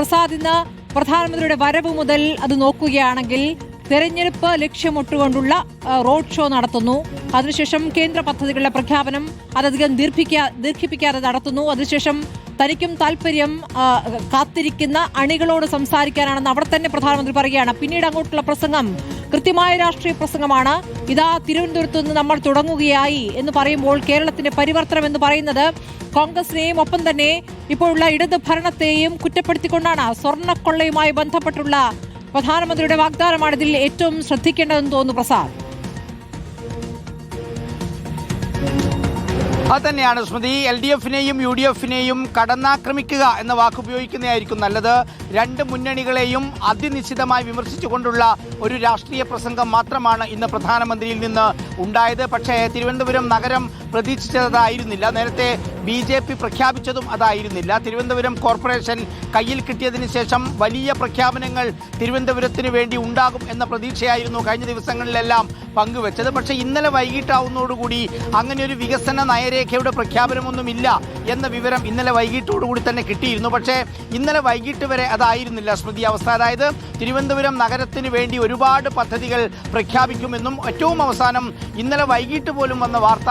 പ്രസാദ്, ഇന്ന് പ്രധാനമന്ത്രിയുടെ വരവ് മുതൽ അത് നോക്കുകയാണെങ്കിൽ തെരഞ്ഞെടുപ്പ് ലക്ഷ്യമിട്ടുകൊണ്ടുള്ള റോഡ് ഷോ നടത്തുന്നു. അതിനുശേഷം കേന്ദ്ര പദ്ധതികളുടെ പ്രഖ്യാപനം അതധികം ദീർഘിപ്പിക്കാതെ നടത്തുന്നു. അതിനുശേഷം തനിക്കും താല്പര്യം കാത്തിരിക്കുന്ന അണികളോട് സംസാരിക്കാനാണെന്ന് അവിടെ തന്നെ പ്രധാനമന്ത്രി പറയുകയാണ്. പിന്നീട് അങ്ങോട്ടുള്ള പ്രസംഗം കൃത്യമായ രാഷ്ട്രീയ പ്രസംഗമാണ്. ഇതാ തിരുവനന്തപുരത്ത് നിന്ന് നമ്മൾ തുടങ്ങുകയായി എന്ന് പറയുമ്പോൾ കേരളത്തിന്റെ പരിവർത്തനം എന്ന് പറയുന്നത് കോൺഗ്രസിനെയും ഒപ്പം തന്നെ ഇപ്പോഴുള്ള ഇടത് ഭരണത്തെയും കുറ്റപ്പെടുത്തിക്കൊണ്ടാണ്. സ്വർണ്ണക്കൊള്ളയുമായി ബന്ധപ്പെട്ടുള്ള പ്രധാനമന്ത്രിയുടെ വാഗ്ദാനമാണ് ഇതിൽ ഏറ്റവും ശ്രദ്ധിക്കേണ്ടതെന്ന് തോന്നുന്നു പ്രസാദ്. അതുതന്നെയാണ് സ്മൃതി. LDFനെയും UDFനെയും കടന്നാക്രമിക്കുക എന്ന വാക്ക് ഉപയോഗിക്കുന്നതായിരിക്കും നല്ലത്. രണ്ട് മുന്നണികളെയും അതിനിശ്ചിതമായി വിമർശിച്ചുകൊണ്ടുള്ള ഒരു രാഷ്ട്രീയ പ്രസംഗം മാത്രമാണ് ഇന്ന് പ്രധാനമന്ത്രിയിൽ നിന്ന് ഉണ്ടായത്. പക്ഷേ തിരുവനന്തപുരം നഗരം പ്രതീക്ഷിച്ചതായിരുന്നില്ല. നേരത്തെ BJP പ്രഖ്യാപിച്ചതും അതായിരുന്നില്ല. തിരുവനന്തപുരം കോർപ്പറേഷൻ കയ്യിൽ കിട്ടിയതിന് ശേഷം വലിയ പ്രഖ്യാപനങ്ങൾ തിരുവനന്തപുരത്തിന് വേണ്ടി ഉണ്ടാകും എന്ന പ്രതീക്ഷയായിരുന്നു കഴിഞ്ഞ ദിവസങ്ങളിലെല്ലാം പങ്കുവെച്ചത്. പക്ഷേ ഇന്നലെ വൈകിട്ടാവുന്നതോടുകൂടി അങ്ങനെ ഒരു വികസന നയരേഖയുടെ പ്രഖ്യാപനമൊന്നുമില്ല എന്ന വിവരം ഇന്നലെ വൈകിട്ടോടുകൂടി തന്നെ കിട്ടിയിരുന്നു. പക്ഷേ ഇന്നലെ വൈകിട്ട് വരെ അതായിരുന്നില്ല സ്മൃതി അവസ്ഥ. അതായത് തിരുവനന്തപുരം നഗരത്തിന് വേണ്ടി ഒരുപാട് പദ്ധതികൾ പ്രഖ്യാപിക്കുമെന്നും ഏറ്റവും അവസാനം ഇന്നലെ വൈകിട്ട് പോലും വന്ന വാർത്ത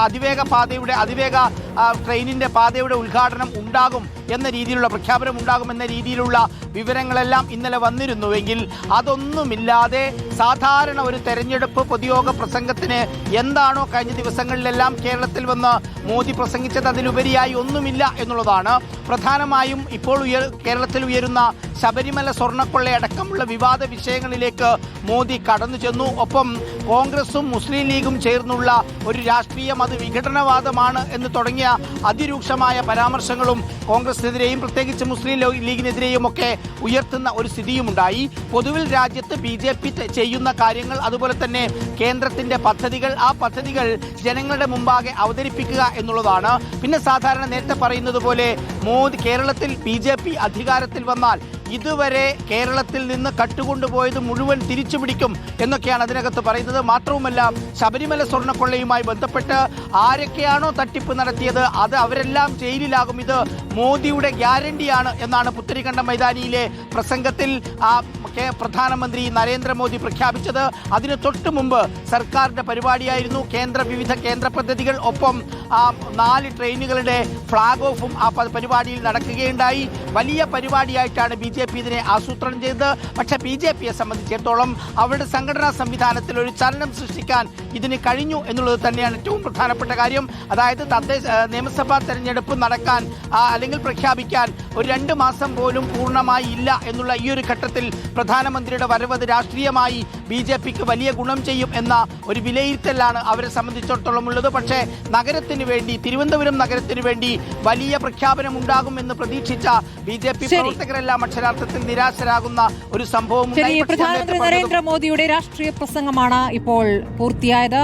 അതിവേഗ പാതയുടെ ട്രെയിനിന്റെ പാതയുടെ ഉദ്ഘാടനം ഉണ്ടാകും എന്ന രീതിയിലുള്ള പ്രഖ്യാപനം ഉണ്ടാകുമെന്ന രീതിയിലുള്ള വിവരങ്ങളെല്ലാം ഇന്നലെ വന്നിരുന്നുവെങ്കിൽ അതൊന്നുമില്ലാതെ സാധാരണ ഒരു തെരഞ്ഞെടുപ്പ് പൊതുയോഗ പ്രസംഗത്തിന് എന്താണോ കഴിഞ്ഞ ദിവസങ്ങളിലെല്ലാം കേരളത്തിൽ വന്ന് മോദി പ്രസംഗിച്ചത് അതിലുപരിയായി ഒന്നുമില്ല എന്നുള്ളതാണ്. പ്രധാനമായും ഇപ്പോൾ കേരളത്തിൽ ഉയരുന്ന ശബരിമല സ്വർണ്ണക്കൊള്ളയടക്കമുള്ള വിവാദ വിഷയങ്ങളിലേക്ക് മോദി കടന്നു ചെന്നു. ഒപ്പം കോൺഗ്രസും മുസ്ലിം ലീഗും ചേർന്നുള്ള ഒരു രാഷ്ട്രീയം അത് വിഘടനവാദമാണ് എന്ന് തുടങ്ങിയ അതിരൂക്ഷമായ പരാമർശങ്ങളും കോൺഗ്രസിനെതിരെയും പ്രത്യേകിച്ച് മുസ്ലിം ലീഗിനെതിരെയും ഒക്കെ ഉയർത്തുന്ന ഒരു സ്ഥിതിയുമുണ്ടായി. പൊതുവിൽ രാജ്യത്ത് BJP ചെയ്യുന്ന കാര്യങ്ങൾ, അതുപോലെ തന്നെ കേന്ദ്രത്തിന്റെ പദ്ധതികൾ, ആ പദ്ധതികൾ ജനങ്ങളുടെ മുമ്പാകെ അവതരിപ്പിക്കുക എന്നുള്ളതാണ്. പിന്നെ സാധാരണ നേരത്തെ പറയുന്നത് പോലെ കേരളത്തിൽ BJP അധികാരത്തിൽ വന്നാൽ ഇതുവരെ കേരളത്തിൽ നിന്ന് കട്ടുകൊണ്ടുപോയത് മുഴുവൻ തിരിച്ചു പിടിക്കും എന്നൊക്കെയാണ് അതിനകത്ത് പറയുന്നത്. മാത്രവുമല്ല, ശബരിമല സ്വർണ്ണക്കൊള്ളയുമായി ബന്ധപ്പെട്ട് ആരൊക്കെയാണോ തട്ടിപ്പ് നടത്തിയത് അവരെല്ലാം ജയിലിലാകും, ഇത് മോദിയുടെ ഗ്യാരണ്ടിയാണ് എന്നാണ് പുത്തരിക്കണ്ട മൈതാനിയിലെ പ്രസംഗത്തിൽ പ്രധാനമന്ത്രി നരേന്ദ്രമോദി പ്രഖ്യാപിച്ചത്. അതിന് തൊട്ടു മുമ്പ് സർക്കാരിന്റെ പരിപാടിയായിരുന്നു വിവിധ കേന്ദ്ര പദ്ധതികൾ, ഒപ്പം 4 ട്രെയിനുകളുടെ ഫ്ളാഗ് ഓഫും ആ പരിപാടിയിൽ നടക്കുകയുണ്ടായി. വലിയ പരിപാടിയായിട്ടാണ് BJP ഇതിനെ ആസൂത്രണം ചെയ്തത്. പക്ഷേ BJPയെ സംബന്ധിച്ചിടത്തോളം അവരുടെ സംഘടനാ സംവിധാനത്തിൽ ഒരു ചലനം സൃഷ്ടിക്കാൻ ഇതിന് കഴിഞ്ഞു എന്നുള്ളത് തന്നെയാണ് ഏറ്റവും പ്രധാനപ്പെട്ട കാര്യം. അതായത് നിയമസഭാ തെരഞ്ഞെടുപ്പ് നടക്കാൻ അല്ലെങ്കിൽ പ്രഖ്യാപിക്കാൻ ഒരു 2 മാസം പോലും പൂർണ്ണമായി ഇല്ല എന്നുള്ള ഈ ഒരു ഘട്ടത്തിൽ പ്രധാനമന്ത്രിയുടെ വരവ് രാഷ്ട്രീയമായി BJPക്ക് വലിയ ഗുണം ചെയ്യും എന്ന ഒരു വിലയിരുത്തലാണ് അവരെ സംബന്ധിച്ചിടത്തോളം ഉള്ളത്. പക്ഷേ തിരുവനന്തപുരം നഗരത്തിന് വേണ്ടി വലിയ പ്രഖ്യാപനം ഉണ്ടാകുമെന്ന് പ്രതീക്ഷിച്ച BJP പ്രവർത്തകരെല്ലാം അക്ഷരാർത്ഥത്തിൽ നിരാശരാകുന്ന ഒരു സംഭവം. പ്രധാനമന്ത്രി നരേന്ദ്രമോദിയുടെ രാഷ്ട്രീയ പ്രസംഗമാണ് ഇപ്പോൾ പൂർത്തിയായത്.